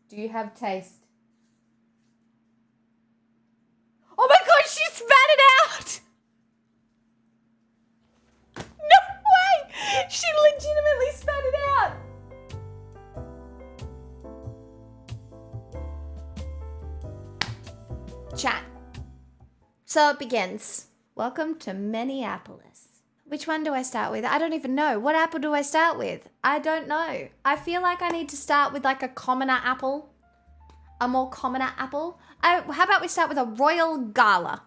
Do you have taste? Oh my god, she spat it out! No way! She legitimately spat it out! Chat. So it begins. Welcome to Minneapolis. Which one do I start with? I don't even know. What apple do I start with? I don't know. I feel like I need to start with like a commoner apple. A more commoner apple. How about we start with a Royal Gala?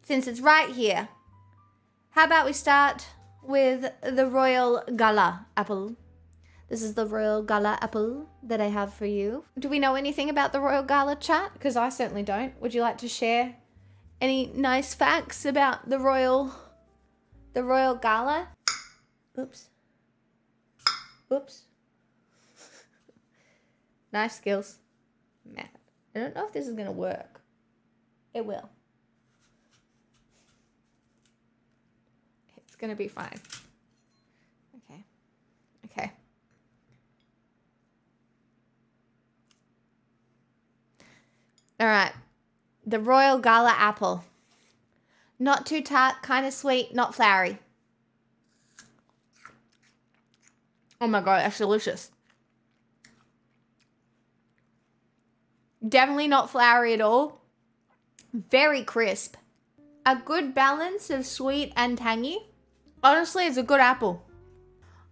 Since it's right here. How about we start with the Royal Gala apple? This is the Royal Gala apple that I have for you. Do we know anything about the Royal Gala, chat? Because I certainly don't. Would you like to share any nice facts about the Royal Gala? Oops. Oops. Nice skills. Method. I don't know if this is going to work. It will. It's going to be fine. Okay. Okay. All right. The Royal Gala apple. Not too tart, kind of sweet, not flowery. Oh my god, that's delicious. Definitely not flowery at all. Very crisp. A good balance of sweet and tangy. Honestly, it's a good apple.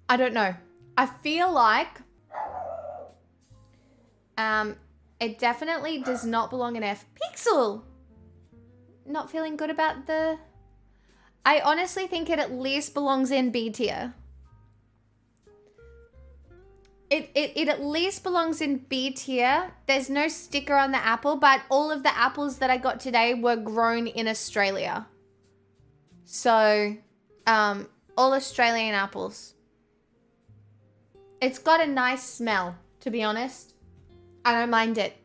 I don't know. I feel like it definitely does not belong in F. Pixel! Not feeling good about the... I honestly think it at least belongs in B tier. It at least belongs in B tier. There's no sticker on the apple, but all of the apples that I got today were grown in Australia. So, all Australian apples. It's got a nice smell, to be honest. I don't mind it.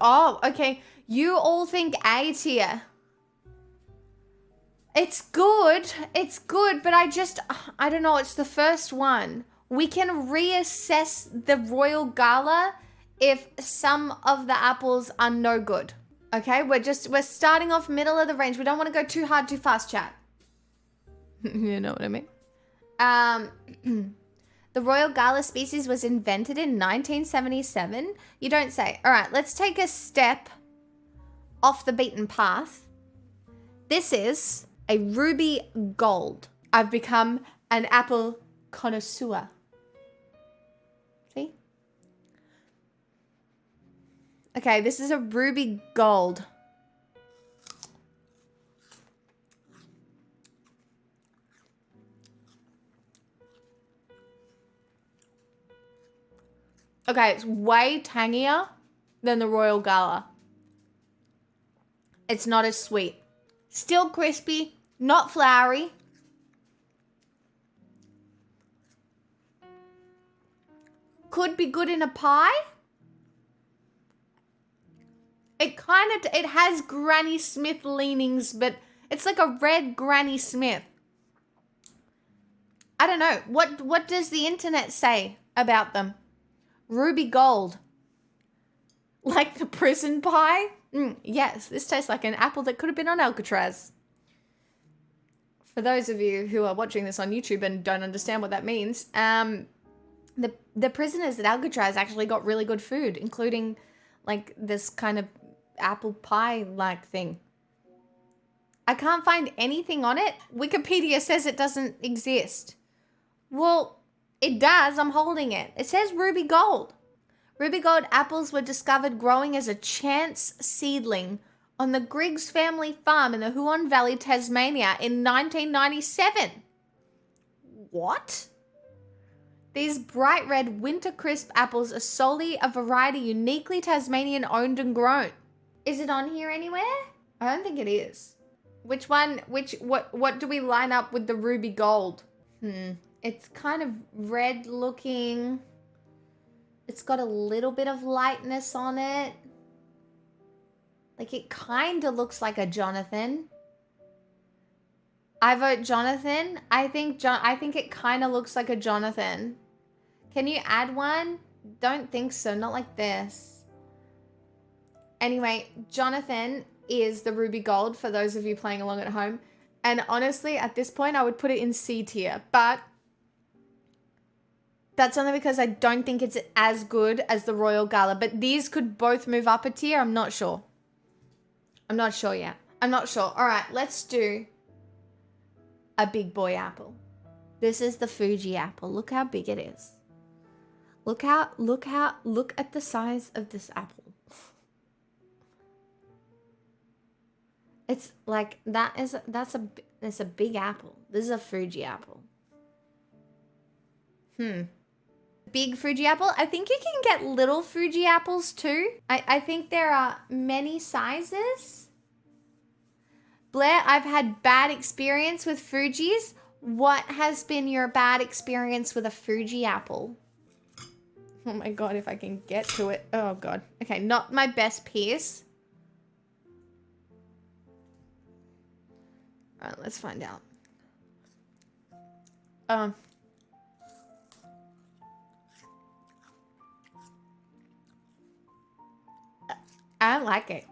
Oh, okay. You all think A tier. It's good. It's good, but I don't know. It's the first one. We can reassess the Royal Gala if some of the apples are no good. Okay? We're starting off middle of the range. We don't want to go too hard, too fast, chat. You know what I mean? The Royal Gala species was invented in 1977. You don't say. All right, let's take a step off the beaten path. This is a ruby gold. I've become an apple connoisseur. See? Okay, this is a ruby gold. Okay, it's way tangier than the Royal Gala. It's not as sweet. Still crispy, not flowery. Could be good in a pie. It has Granny Smith leanings, but it's like a red Granny Smith. I don't know. What does the internet say about them? Ruby gold. Like the prison pie? Yes, this tastes like an apple that could have been on Alcatraz. For those of you who are watching this on YouTube and don't understand what that means, the prisoners at Alcatraz actually got really good food, including like this kind of apple pie-like thing. I can't find anything on it. Wikipedia says it doesn't exist. Well, it does. I'm holding it. It says ruby gold. Ruby gold apples were discovered growing as a chance seedling on the Griggs family farm in the Huon Valley, Tasmania in 1997. What? These bright red winter crisp apples are solely a variety uniquely Tasmanian owned and grown. Is it on here anywhere? I don't think it is. What do we line up with the ruby gold? It's kind of red looking. It's got a little bit of lightness on it. Like it kind of looks like a Jonathan. I vote Jonathan. I think it kind of looks like a Jonathan. Can you add one? don't think so. Not like this. Anyway, Jonathan is the ruby gold for those of you playing along at home. And honestly, at this point, I would put it in C tier. But that's only because I don't think it's as good as the Royal Gala. But these could both move up a tier. I'm not sure. I'm not sure yet. I'm not sure. All right, let's do a big boy apple. This is the Fuji apple. Look how big it is. Look at the size of this apple. It's like, that's a big apple. This is a Fuji apple. Big Fuji apple. I think you can get little Fuji apples too. I think there are many sizes. Blair, I've had bad experience with Fujis. What has been your bad experience with a Fuji apple? Oh my god, if I can get to it. Oh god. Okay, not my best piece. Alright, let's find out. I like it.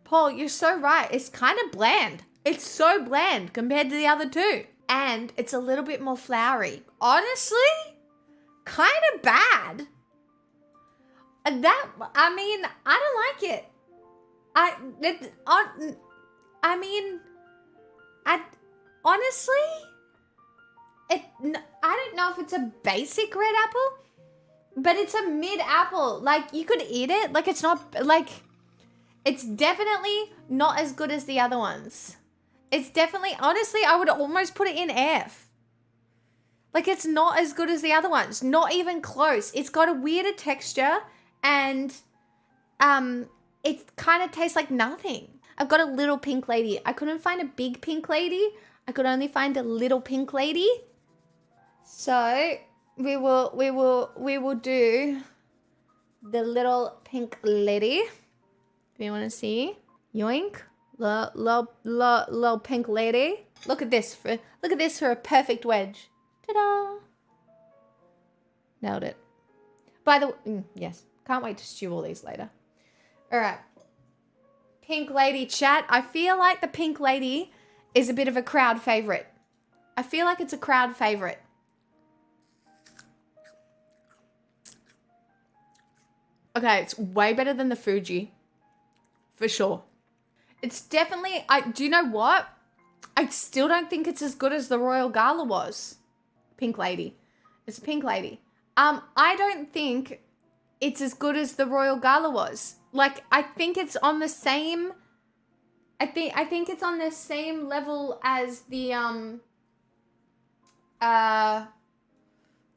Paul, you're so right. It's kind of bland. It's so bland compared to the other two. And it's a little bit more floury. Honestly, kind of bad. I mean, I don't like it. Honestly, I don't know if it's a basic red apple, but it's a mid apple. Like, you could eat it. Like, it's not, like, it's definitely not as good as the other ones. It's definitely, honestly, I would almost put it in F. Like, it's not as good as the other ones. Not even close. It's got a weirder texture, and it kind of tastes like nothing. I've got a little pink lady. I couldn't find a big pink lady. I could only find a little pink lady. So we will do the little pink lady. If you want to see, yoink, little pink lady. Look at this for a perfect wedge. Ta-da! Nailed it. By the way, yes, can't wait to stew all these later. All right, pink lady chat. I feel like the pink lady is a bit of a crowd favorite. I feel like it's a crowd favorite. Okay, it's way better than the Fuji. For sure. It's definitely, do you know what? I still don't think it's as good as the Royal Gala was. Pink lady. It's a pink lady. I don't think it's as good as the Royal Gala was. Like, I think it's on the same, I think it's on the same level as the,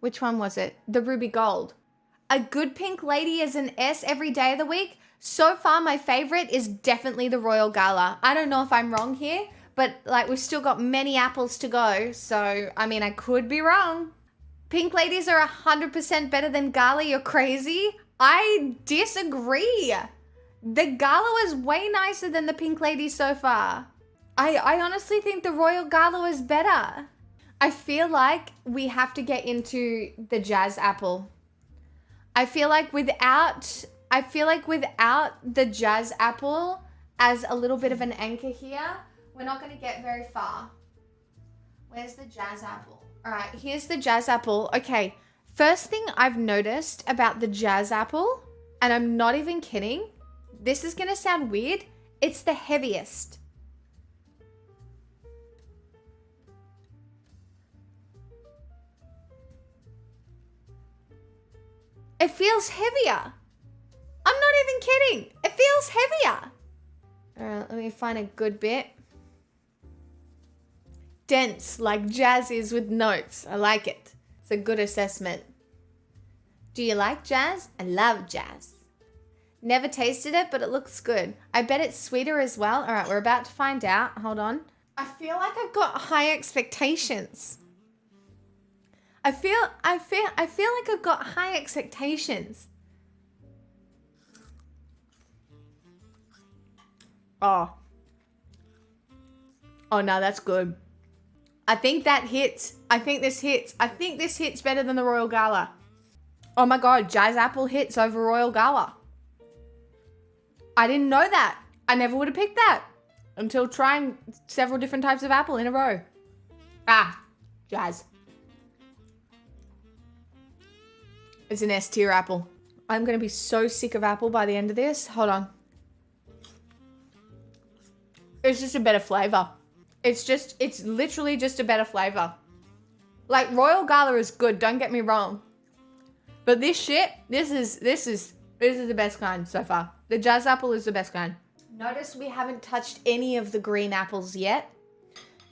which one was it? The Ruby Gold. A good pink lady is an S every day of the week. So far, my favorite is definitely the Royal Gala. I don't know if I'm wrong here, but like, we've still got many apples to go. So, I mean, I could be wrong. Pink ladies are 100% better than Gala. You're crazy. I disagree. The Gala was way nicer than the pink lady so far. I honestly think the Royal Gala was better. I feel like we have to get into the Jazz apple. I feel like without the Jazz apple as a little bit of an anchor here, we're not going to get very far. Where's the Jazz apple? All right, here's the Jazz apple. Okay, first thing I've noticed about the Jazz apple, and I'm not even kidding, this is going to sound weird, it's the heaviest. It feels heavier. I'm not even kidding. It feels heavier. All right, let me find a good bit. Dense, like Jazz is with notes. I like it. It's a good assessment. Do you like Jazz? I love Jazz. Never tasted it, but it looks good. I bet it's sweeter as well. All right, we're about to find out. Hold on. I feel like I've got high expectations. I feel like I've got high expectations. Oh. Oh, no, that's good. I think that hits. I think this hits. I think this hits better than the Royal Gala. Oh my God, Jazz Apple hits over Royal Gala. I didn't know that. I never would have picked that until trying several different types of apple in a row. Ah, Jazz. It's an S tier apple. I'm going to be so sick of apple by the end of this. Hold on. It's just a better flavor. It's literally just a better flavor. Like, Royal Gala is good, don't get me wrong. But this shit, this is the best kind so far. The Jazz Apple is the best kind. Notice we haven't touched any of the green apples yet.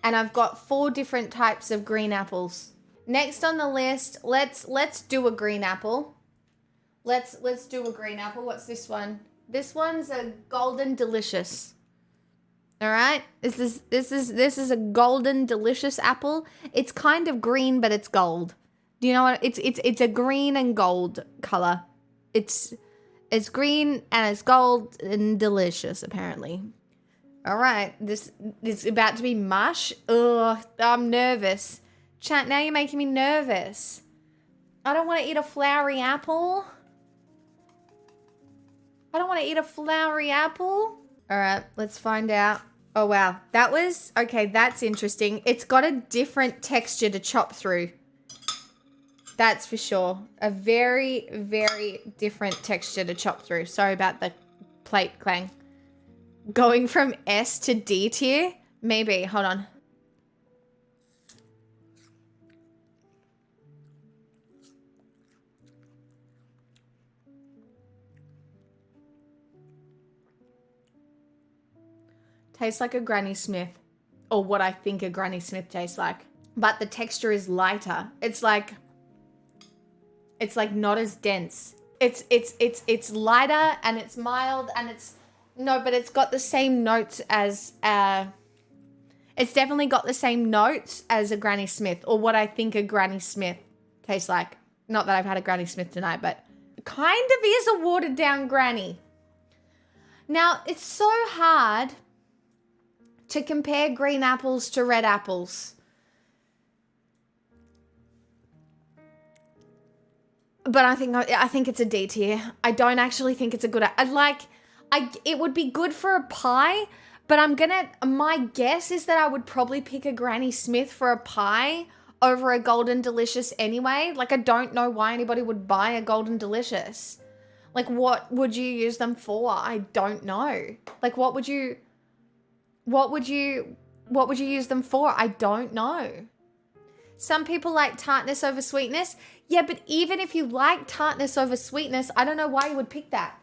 And I've got 4 different types of green apples. Next on the list, let's do a green apple. Let's do a green apple. What's this one? This one's a Golden Delicious. All right? This is a Golden Delicious apple. It's kind of green, but it's gold. Do you know what? It's a green and gold color. It's green and it's gold and delicious, apparently. All right, this is about to be mush. Ugh, I'm nervous. Chat, now you're making me nervous. I don't want to eat a flowery apple. I don't want to eat a flowery apple. All right, let's find out. Oh, wow. That was, okay, that's interesting. It's got a different texture to chop through. That's for sure. A very, very different texture to chop through. Sorry about the plate clang. Going from S to D tier? Maybe. Hold on. Tastes like a Granny Smith. Or what I think a Granny Smith tastes like. But the texture is lighter. It's like not as dense. It's lighter and it's mild and it's... No, but it's got the same notes as... it's definitely got the same notes as a Granny Smith, or what I think a Granny Smith tastes like. Not that I've had a Granny Smith tonight, but kind of is a watered down Granny. Now, it's so hard to compare green apples to red apples. But I think it's a D tier. I don't actually think it's a good... it would be good for a pie, but my guess is that I would probably pick a Granny Smith for a pie over a Golden Delicious anyway. Like, I don't know why anybody would buy a Golden Delicious. Like, what would you use them for? I don't know. Like, what would you use them for? I don't know. Some people like tartness over sweetness. Yeah, but even if you like tartness over sweetness, I don't know why you would pick that.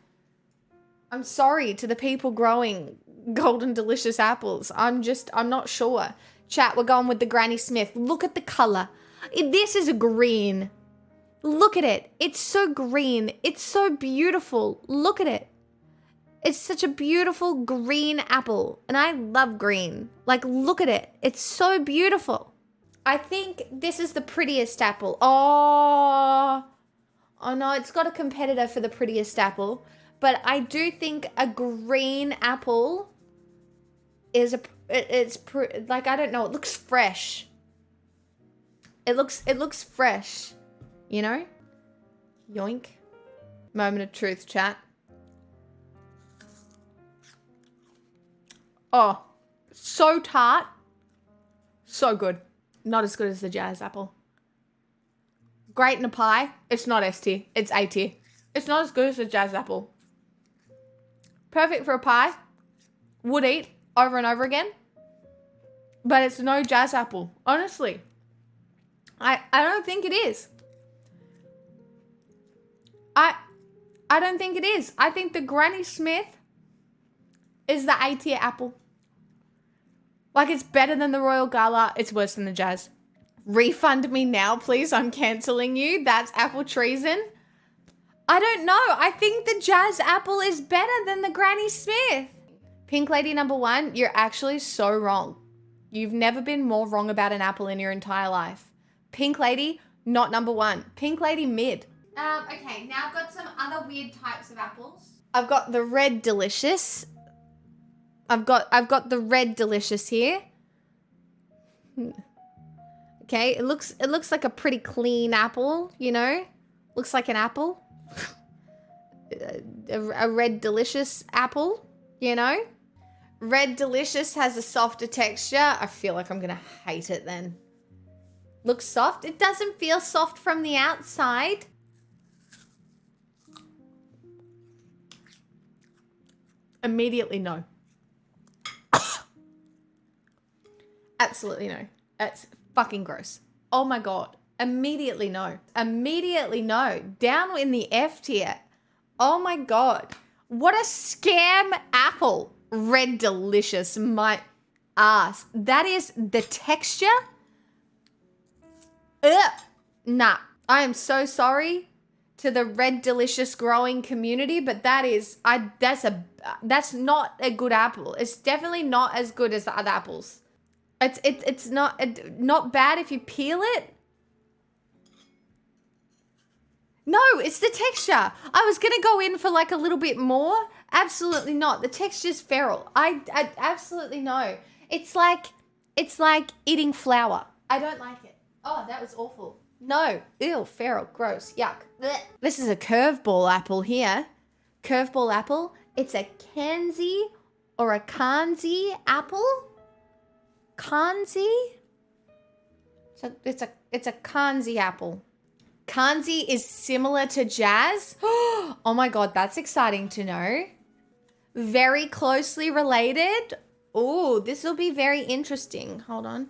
I'm sorry to the people growing Golden Delicious apples. I'm not sure. Chat, we're going with the Granny Smith. Look at the color. This is a green. Look at it. It's so green. It's so beautiful. Look at it. It's such a beautiful green apple. And I love green. Like, look at it. It's so beautiful. I think this is the prettiest apple. Oh no, it's got a competitor for the prettiest apple. But I do think a green apple is like, I don't know, it looks fresh. It looks fresh, you know? Yoink. Moment of truth, chat. Oh, so tart. So good. Not as good as the Jazz Apple. Great in a pie. It's not S tier. It's A tier. It's not as good as the Jazz Apple. Perfect for a pie. Would eat over and over again. But it's no Jazz Apple. Honestly. I don't think it is. I don't think it is. I think the Granny Smith is the A tier apple. Like, it's better than the Royal Gala. It's worse than the Jazz. Refund me now, please. I'm cancelling you. That's apple treason. I don't know. I think the Jazz Apple is better than the Granny Smith. Pink Lady number 1, you're actually so wrong. You've never been more wrong about an apple in your entire life. Pink Lady, not number 1. Pink Lady, mid. Okay, now I've got some other weird types of apples. I've got the Red Delicious. I've got the red delicious here. Okay, it looks like a pretty clean apple, you know? Looks like an apple. a red delicious apple, you know? Red delicious has a softer texture. I feel like I'm gonna hate it then. Looks soft. It doesn't feel soft from the outside. Immediately no. Absolutely no. That's fucking gross. Oh my God. Immediately no. Immediately no. Down in the F tier. Oh my God. What a scam apple. Red delicious. My ass. That is the texture. Ugh. Nah. I am so sorry to the red delicious growing community, but that's not a good apple. It's definitely not as good as the other apples. It's not bad if you peel it. No, it's the texture. I was gonna go in for like a little bit more. Absolutely not. The texture's feral. I absolutely no. It's like eating flour. I don't like it. Oh, that was awful. No. Ew, feral. Gross. Yuck. Blech. This is a curveball apple here. Curveball apple. It's a Kanzi or a Kanzi apple. Kanzi? So it's a Kanzi apple. Kanzi is similar to Jazz. Oh my God, that's exciting to know. Very closely related. Oh, this will be very interesting. Hold on.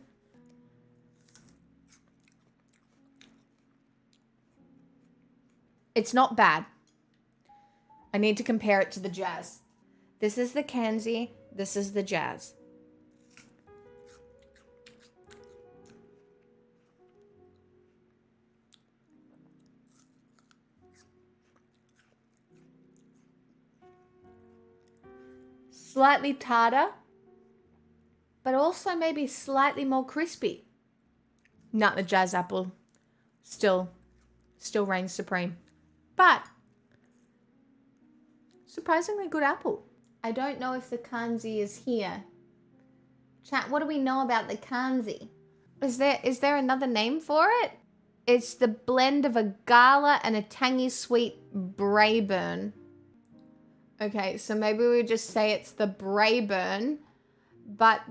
It's not bad. I need to compare it to the Jazz. This is the Kanzi. This is the Jazz. Slightly tartar, but also maybe slightly more crispy. Not the Jazz apple. Still reigns supreme. But surprisingly good apple. I don't know if the Kanzi is here. Chat, what do we know about the Kanzi? Is there another name for it? It's the blend of a gala and a tangy sweet Braeburn. Okay, so maybe we would just say it's the Braeburn, but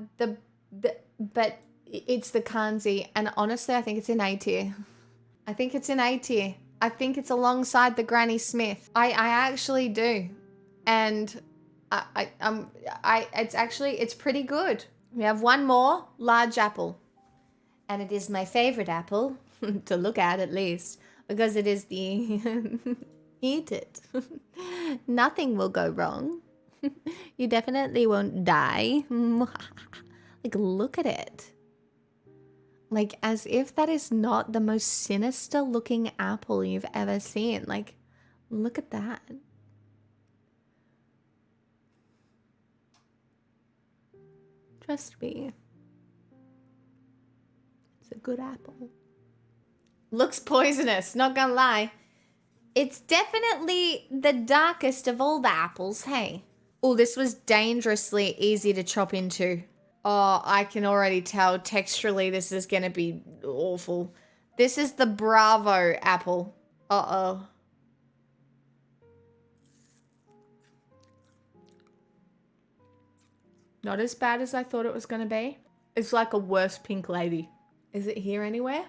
it's the Kanzi, and honestly, I think it's in A tier. I think it's in A tier. I think it's alongside the Granny Smith. I actually do, and it's pretty good. We have one more large apple, and it is my favorite apple to look at least, because it is the eat it. Nothing will go wrong. You definitely won't die. Like, look at it. Like, as if that is not the most sinister looking apple you've ever seen. Like, look at that. Trust me. It's a good apple. Looks poisonous, not gonna lie. It's definitely the darkest of all the apples, hey? Oh, this was dangerously easy to chop into. Oh, I can already tell texturally this is going to be awful. This is the Bravo apple. Uh-oh. Not as bad as I thought it was going to be. It's like a worse pink lady. Is it here anywhere?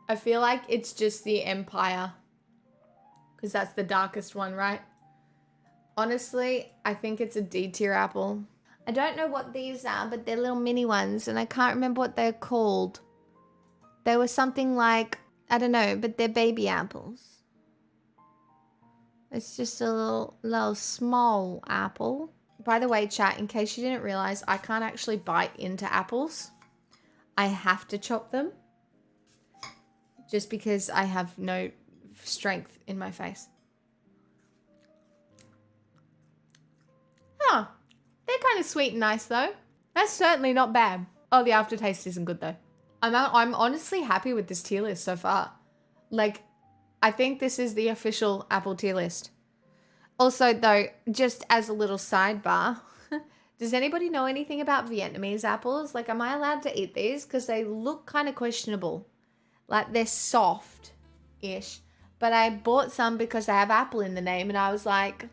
I feel like it's just the Empire. Because that's the darkest one, right? Honestly, I think it's a D tier apple. I don't know what these are, but they're little mini ones, and I can't remember what they're called. They were something like, I don't know, but they're baby apples. It's just a little small apple. By the way, chat, in case you didn't realize, I can't actually bite into apples. I have to chop them. Just because I have no strength in my face. Huh. They're kind of sweet and nice, though. That's certainly not bad. Oh, the aftertaste isn't good, though. I'm honestly happy with this tier list so far. Like, I think this is the official Apple tier list. Also, though, just as a little sidebar, does anybody know anything about Vietnamese apples? Like, am I allowed to eat these? Because they look kind of questionable. Like, they're soft-ish. But I bought some because they have apple in the name, and I was like,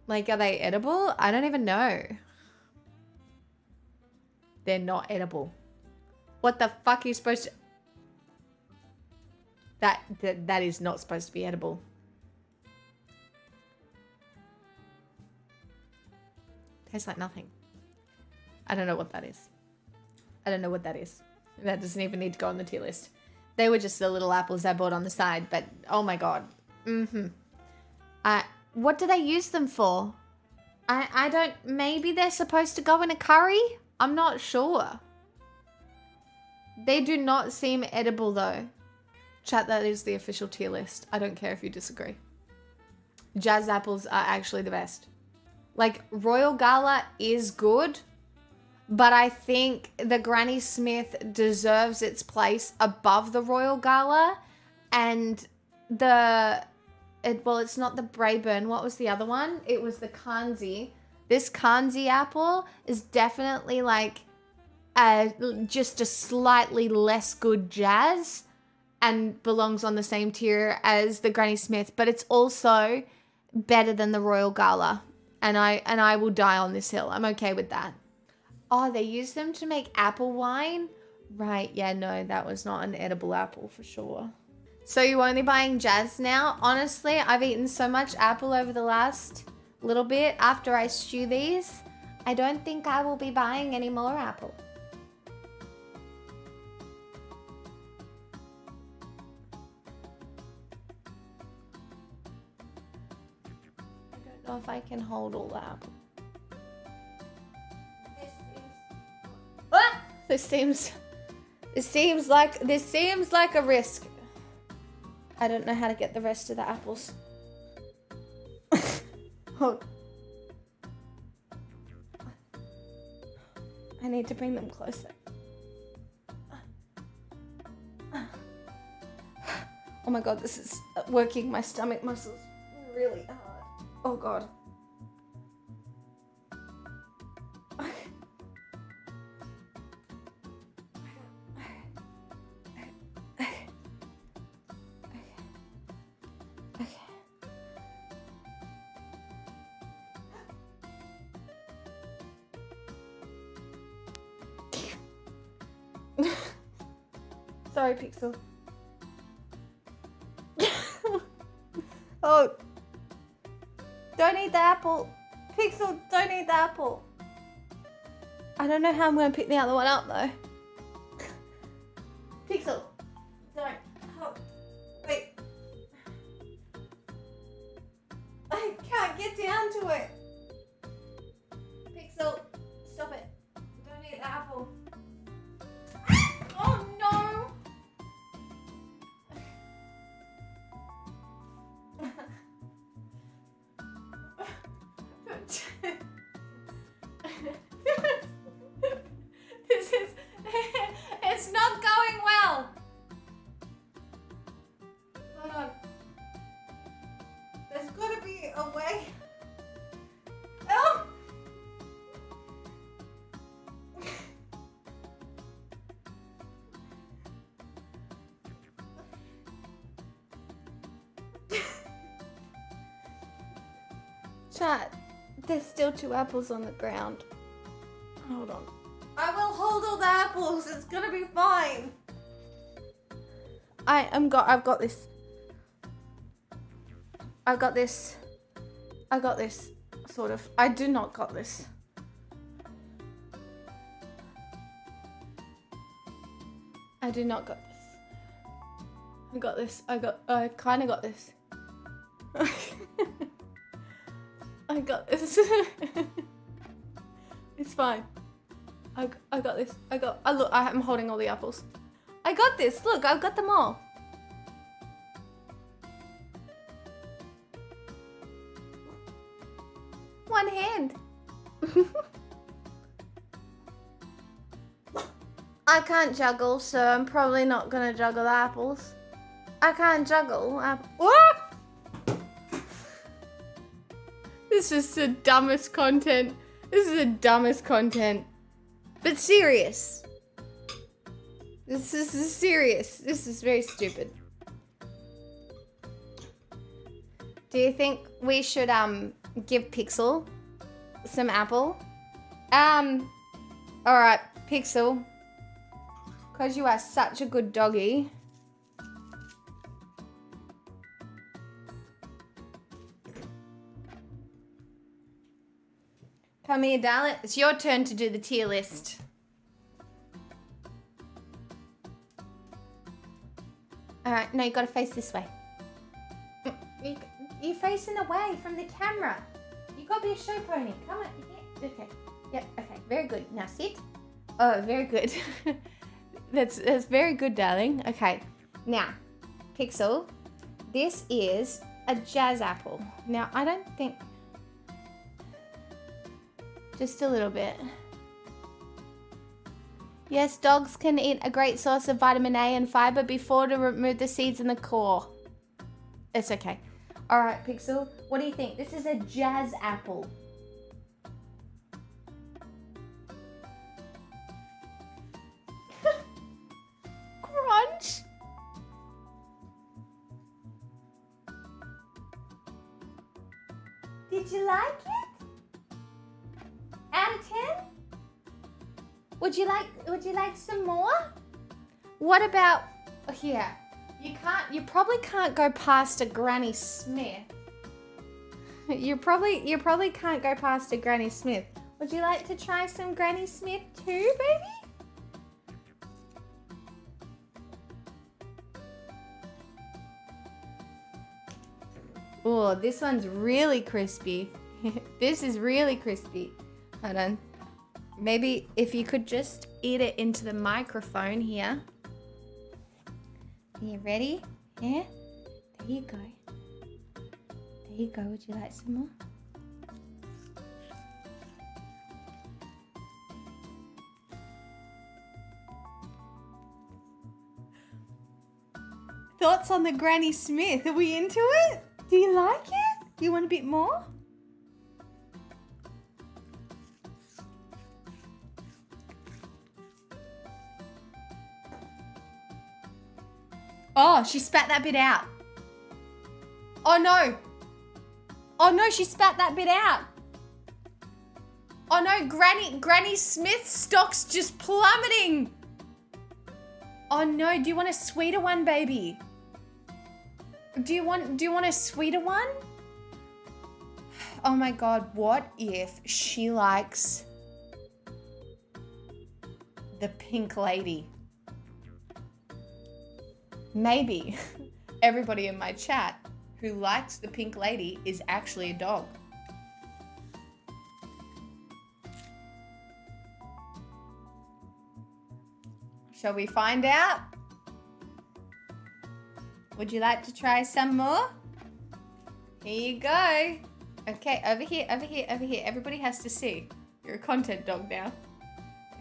are they edible? I don't even know. They're not edible. What the fuck are you supposed to... That is not supposed to be edible. Tastes like nothing. I don't know what that is. I don't know what that is. That doesn't even need to go on the tier list. They were just the little apples I bought on the side, but oh my god. What do they use them for? I don't... Maybe they're supposed to go in a curry? I'm not sure. They do not seem edible though. Chat, that is the official tier list. I don't care if you disagree. Jazz apples are actually the best. Like, Royal Gala is good, but I think the Granny Smith deserves its place above the Royal Gala. And it's not the Braeburn. What was the other one? It was the Kanzi. This Kanzi apple is definitely like just a slightly less good jazz and belongs on the same tier as the Granny Smith, but it's also better than the Royal Gala. And I will die on this hill. I'm okay with that. Oh, they use them to make apple wine? Right, yeah, no, that was not an edible apple for sure. So you're only buying jazz now? Honestly, I've eaten so much apple over the last little bit after I stew these. I don't think I will be buying any more apple. I don't know if I can hold all the apple. This seems like a risk. I don't know how to get the rest of the apples. Hold. I need to bring them closer. Oh my god, this is working my stomach muscles really hard. Oh god. Sorry, Pixel. Oh. Don't eat the apple. Pixel, don't eat the apple. I don't know how I'm going to pick the other one up, though. Pixel, don't. Oh, wait. I can't get down to it. Pixel, stop it. Don't eat the apple. Oh, no. It's not going well. Hold on. There's got to be a way. Oh! Chat, there's still 2 apples on the ground. Hold on. I will hold all the apples. It's gonna be fine. I've got this. I've got this. I got this, sort of. I do not got this. I do not got this. I got this. I kind of got this. I got this. It's fine. I got this. Look, I'm holding all the apples. I got this. Look, I've got them all. One hand. I can't juggle, so I'm probably not gonna juggle the apples. I can't juggle apples. What? This is the dumbest content. This is the dumbest content. But serious. This is serious. This is very stupid. Do you think we should give Pixel some apple? Alright, Pixel. Because you are such a good doggy. Come here, darling. It's your turn to do the tier list. Alright, no, you gotta face this way. You're facing away from the camera. You gotta be a show pony. Come on. Yeah. Okay. Yep. Okay. Very good. Now sit. Oh, very good. That's very good, darling. Okay. Now, Pixel, this is a jazz apple. Now, I don't think... Just a little bit. Yes, dogs can eat a great source of vitamin A and fiber before to remove the seeds and the core. It's okay. All right, Pixel, what do you think? This is a jazz apple. Crunch. Did you like it? Out of 10? Would you like some more? What about here? You probably can't go past a Granny Smith. You probably can't go past a Granny Smith. Would you like to try some Granny Smith too, baby? Oh, this one's really crispy. This is really crispy. Hold on. Maybe if you could just eat it into the microphone here. Are you ready? Yeah? There you go. There you go. Would you like some more? Thoughts on the Granny Smith? Are we into it? Do you like it? Do you want a bit more? Oh, she spat that bit out. Oh no. Oh no, she spat that bit out. Oh no, Granny Smith's stock's just plummeting. Oh no, do you want a sweeter one, baby? Do you want a sweeter one? Oh my God, what if she likes the pink lady? Maybe everybody in my chat who likes the pink lady is actually a dog. Shall we find out? Would you like to try some more? Here you go. Okay, over here. Everybody has to see. You're a content dog now.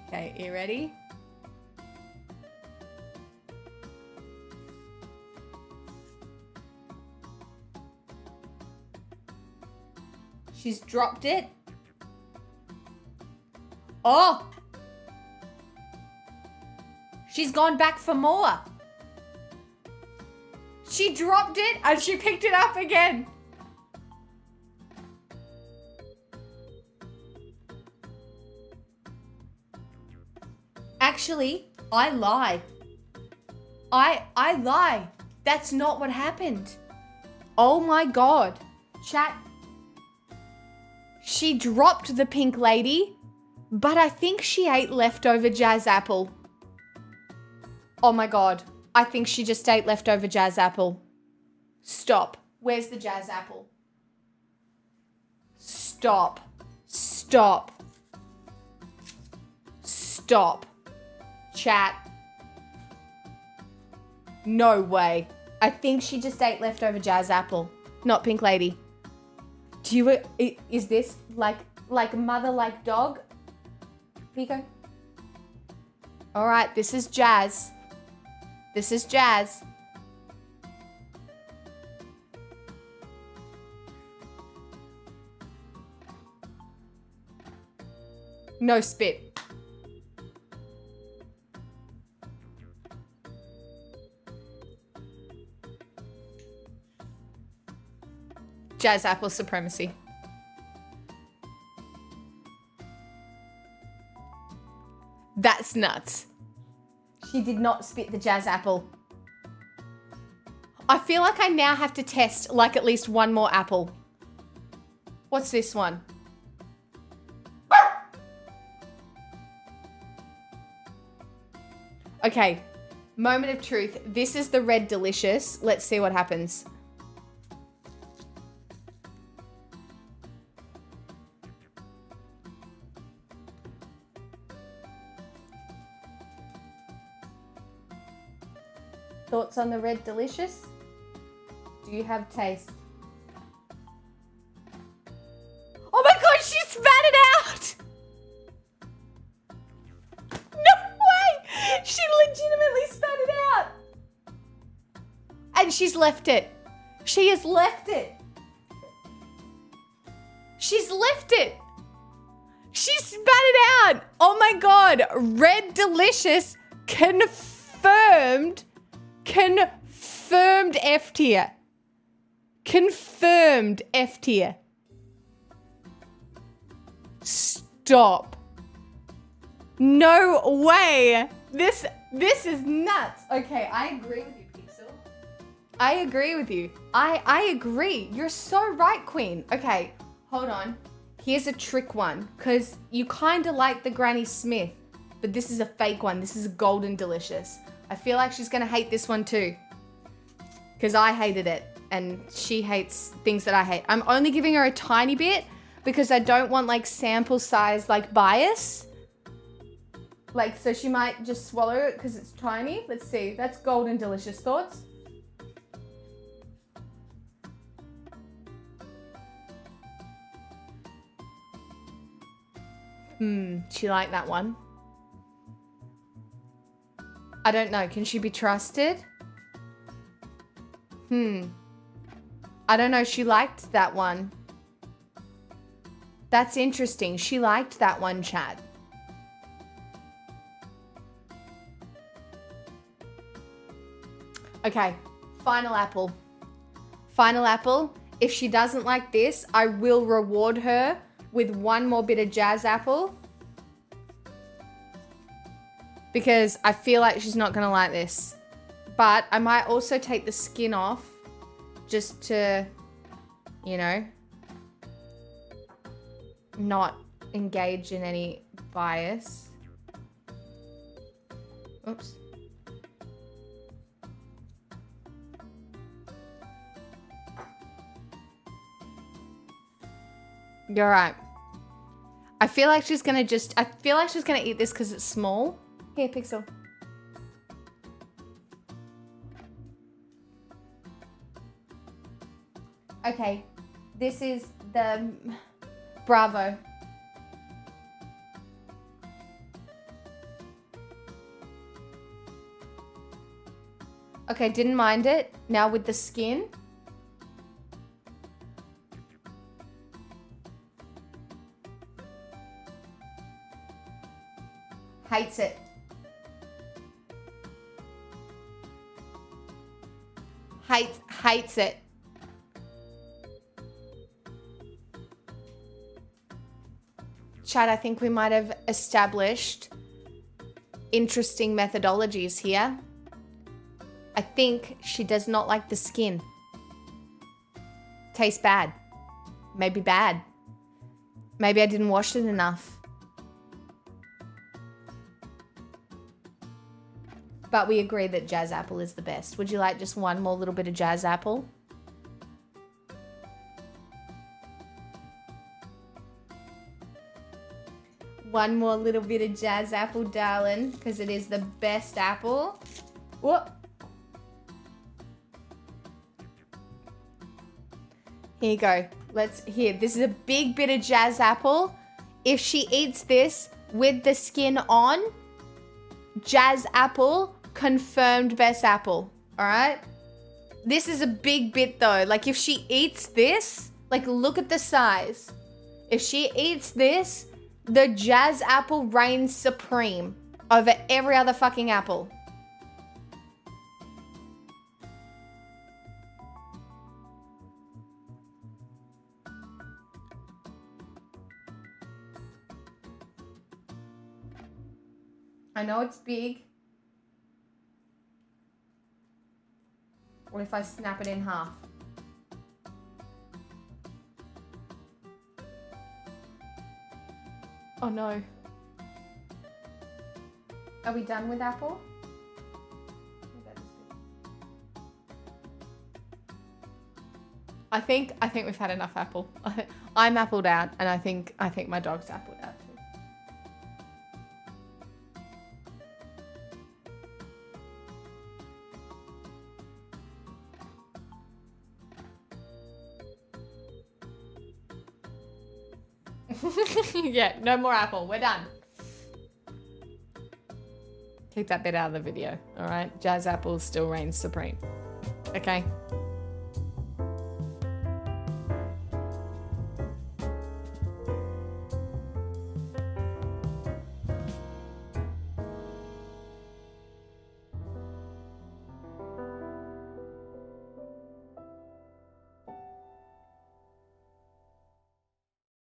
Okay, you ready? She's dropped it. Oh! She's gone back for more. She dropped it and she picked it up again. Actually, I lie. I lie. That's not what happened. Oh my God. Chat. She dropped the pink lady, but I think she ate leftover jazz apple. Oh my God. I think she just ate leftover jazz apple. Stop. Where's the jazz apple? Stop. Stop. Stop. Chat. No way. I think she just ate leftover jazz apple. Not pink lady. Do you, is this like mother like dog? Here you go. All right, this is Jazz. This is Jazz. No spit. Jazz apple supremacy. That's nuts. She did not spit the jazz apple. I feel like I now have to test like at least one more apple. What's this one? Okay, moment of truth. This is the red delicious. Let's see what happens. Thoughts on the red delicious? Do you have taste? Oh my god, she spat it out! No way! She legitimately spat it out! And she's left it. She has left it. She's left it. She spat it out. Oh my god, red delicious confirmed F tier. Confirmed F tier. Stop. No way. This is nuts. Okay, I agree with you, Pixel. I agree with you. I agree. You're so right, Queen. Okay, hold on. Here's a trick one, because you kind of like the Granny Smith, but this is a fake one. This is a golden delicious. I feel like she's going to hate this one too, because I hated it and she hates things that I hate. I'm only giving her a tiny bit because I don't want like sample size like bias. Like, so she might just swallow it because it's tiny. Let's see. That's golden delicious. Thoughts? She liked that one. I don't know. Can she be trusted? I don't know. She liked that one. That's interesting. She liked that one, chat. Okay. Final apple. Final apple. If she doesn't like this, I will reward her with one more bit of jazz apple. Because I feel like she's not going to like this. But I might also take the skin off just to, you know, not engage in any bias. Oops. You're right. I feel like she's going to eat this because it's small. Here, Pixel. Okay, this is the Bravo. Okay, didn't mind it. Now with the skin. Hates it. Hates it. Chad, I think we might have established interesting methodologies here. I think she does not like the skin. Tastes bad. Maybe bad. Maybe I didn't wash it enough. But we agree that jazz apple is the best. Would you like just one more little bit of jazz apple? One more little bit of jazz apple, darling, because it is the best apple. Whoop. Here you go. Here, this is a big bit of jazz apple. If she eats this with the skin on, jazz apple, confirmed best apple. All right? This is a big bit though. Like if she eats this, like look at the size. If she eats this, The Jazz apple reigns supreme over every other fucking apple. I know it's big. What if I snap it in half? Oh no. Are we done with apple? I think we've had enough apple. I'm appled out, and I think my dog's appled out too. Yeah, no more apple. We're done. Keep that bit out of the video, all right? Jazz apple still reigns supreme. Okay?